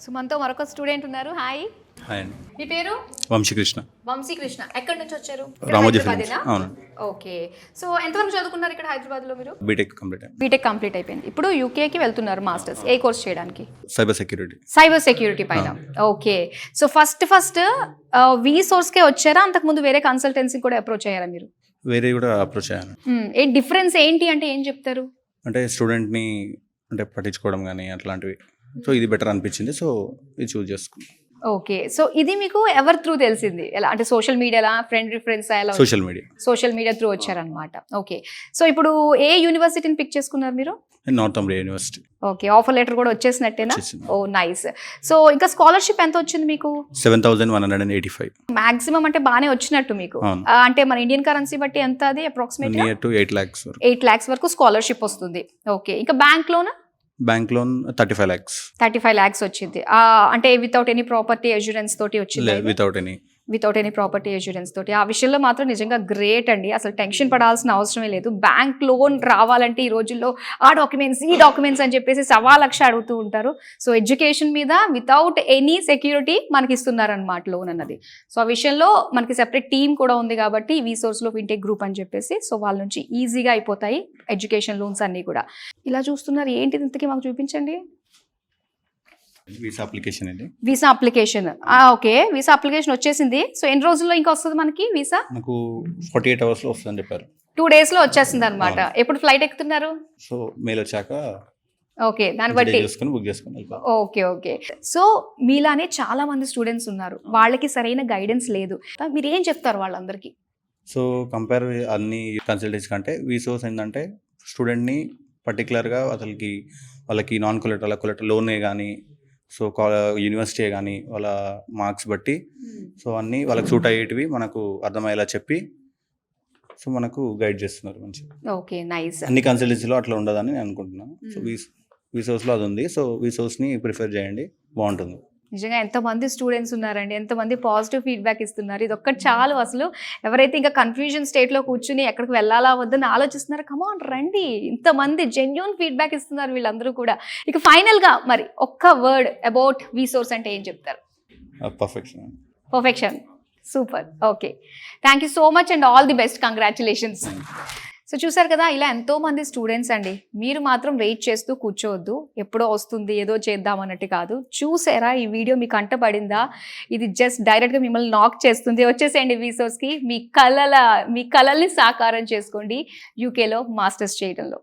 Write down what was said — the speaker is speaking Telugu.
సో మనతో మరొక స్టూడెంట్ ఉన్నారు. హాయ్. హాయ్ అండి. మీ పేరు? వంశీకృష్ణ. వంశీకృష్ణ. ఎక్కడి నుంచి వచ్చారు? రామోజీ హైదరాబాదేనా? అవును. ఓకే. సో ఎంతవరకు చదువుకున్నారు ఇక్కడ హైదరాబాద్లో మీరు? బీటెక్ కంప్లీట్ అయింది. బీటెక్ కంప్లీట్ అయిపోయింది. ఇప్పుడు యూకేకి వెళ్తున్నారు మాస్టర్స్. ఏ కోర్స్ చేయడానికి? Cyber security. సైబర్ సెక్యూరిటీ పైన. ఓకే. సో ఫస్ట్ వి సోర్స్కే వచ్చారా, అంతకుముందు వేరే కన్సల్టెన్సీ కూడా అప్రోచ్ అయ్యారా మీరు? వేరే కూడా అప్రోచ్ అయ్యాను. ఏ డిఫరెన్స్ ఏంటి అంటే ఏం చెప్తారు? అంటే స్టూడెంట్ని అంటే పట్టించుకోవడం కానీ అట్లాంటివి. సో ఇది బెటర్ అనిపించింది, సో ఇది చూస్ చేసుకున్నాను. ఓకే. సో ఇది మీకు ఎవరి త్రూ తెలిసింది? ఎలా అంటే సోషల్ మీడియాలా, ఫ్రెండ్ రిఫరెన్స్ ఎలా? Social media. Social media through వచ్చారనమాట. ఓకే. సో ఇప్పుడు ఏ యూనివర్సిటీని పిక్ చేసుకున్నారు మీరు? Northumbria university. Okay. Offer letter కూడా వచ్చేసినట్టేనా? Oh nice. సో ఇంకా స్కాలర్షిప్ ఎంత వచ్చింది మీకు? 7,185. మాక్సిమం అంటే బాగానే వచ్చినట్టు మీకు. అంటే మన ఇండియన్ కరెన్సీ బట్టి ఎంత అది అప్రాక్సిమేట్? నియర్ టు 8 lakhs వరకు. 8 lakhs వరకు స్కాలర్షిప్ వస్తుంది. ఓకే. ఇంకా bank loan? Bank loan 35 lakhs. 35 lakhs వచ్చింది. అంటే వితౌట్ ఎనీ ప్రాపర్టీ అష్యూరెన్స్ తోటి వచ్చింది? వితౌట్ ఎనీ ప్రాపర్టీ అష్యూరెన్స్ తోటి. ఆ విషయంలో మాత్రం నిజంగా గ్రేట్ అండి. అసలు టెన్షన్ పడాల్సిన అవసరమే లేదు. బ్యాంక్ లోన్ రావాలంటే ఈ రోజుల్లో ఆ డాక్యుమెంట్స్ ఈ డాక్యుమెంట్స్ అని చెప్పేసి 1,00,000 అడుగుతూ ఉంటారు. సో ఎడ్యుకేషన్ మీద వితౌట్ ఎనీ సెక్యూరిటీ మనకి ఇస్తున్నారనమాట లోన్ అన్నది. సో ఆ విషయంలో మనకి సెపరేట్ టీమ్ కూడా ఉంది కాబట్టి వి సోర్స్లో ఫిన్టెక్ గ్రూప్ అని చెప్పేసి, సో వాళ్ళ నుంచి ఈజీగా అయిపోతాయి ఎడ్యుకేషన్ లోన్స్ అన్నీ కూడా. ఇలా చూస్తున్నారు, ఏంటిది ఇంతకీ మాకు చూపించండి. వీసా అప్లికేషన్ అండి. Visa application. Okay. Visa application వచ్చేసింది. సో ఎన్ని రోజుల్లో ఇంకా వస్తుంది మనకి వీసా? నాకు 48 hours లో వస్తుందని చెప్పారు. 2 days లో వచ్చేస్తుంది అనమాట. ఎప్పుడు ఫ్లైట్ ఎక్కుతున్నారు? సో మెయిల్ వచ్చాక ఓకే, దాన్ని బట్టి బుక్ చేసుకుని. Okay okay. సో మీలానే చాలా మంది స్టూడెంట్స్ ఉన్నారు, వాళ్ళకి సరైన గైడెన్స్ లేదు. మీరు ఏం చెప్తారు వాళ్ళందరికీ? సో కంపేర్ అన్ని కన్సల్టెన్సీ కంటే వీసోస్ ఏంటంటే స్టూడెంట్ని పర్టికులర్గా అసలుకి వాళ్ళకి నాన్ కొలెటరల్ లోనే కానీ, సో యూనివర్సిటీ కానీ వాళ్ళ మార్క్స్ బట్టి సో అన్నీ వాళ్ళకి సూట్ అయ్యేటివి మనకు అర్థమయ్యేలా చెప్పి సో మనకు గైడ్ చేస్తున్నారు మంచిగా. Okay nice. అన్ని కన్సల్టెన్సీలో అట్లా ఉండదని నేను అనుకుంటున్నాను. సో వీసోస్లో అది ఉంది. సో వీసోస్ని ప్రిఫర్ చేయండి, బాగుంటుంది. నిజంగా ఎంతమంది స్టూడెంట్స్ ఉన్నారండి, ఎంతమంది పాజిటివ్ ఫీడ్బ్యాక్ ఇస్తున్నారు. ఇది ఒక్కటి చాలు. అసలు ఎవరైతే ఇంకా కన్ఫ్యూజన్ స్టేట్లో కూర్చుని ఎక్కడికి వెళ్ళాలా వద్దని ఆలోచిస్తున్నారు, కమాన్ రండి, ఇంతమంది జెన్యూన్ ఫీడ్బ్యాక్ ఇస్తున్నారు వీళ్ళందరూ కూడా. ఇక ఫైనల్గా మరి ఒక్క వర్డ్ అబౌట్ వి సోర్స్ అంటే ఏం చెప్తారు? Perfection. Super. Okay, thank you so much and all the best. Congratulations. So చూసారు కదా, ఇలా ఎంతోమంది స్టూడెంట్స్ అండి. మీరు మాత్రం వెయిట్ చేస్తూ కూర్చోవద్దు, ఎప్పుడో వస్తుంది ఏదో చేద్దాం అన్నట్టు కాదు. చూసారా ఈ వీడియో మీకు కంటపడిందా? ఇది జస్ట్ డైరెక్ట్గా మిమ్మల్ని నాక్ చేస్తుంది. వచ్చేసేయండి వి సోర్స్కి, మీ కళల్ని సాకారం చేసుకోండి యూకేలో మాస్టర్స్ చేయడంలో.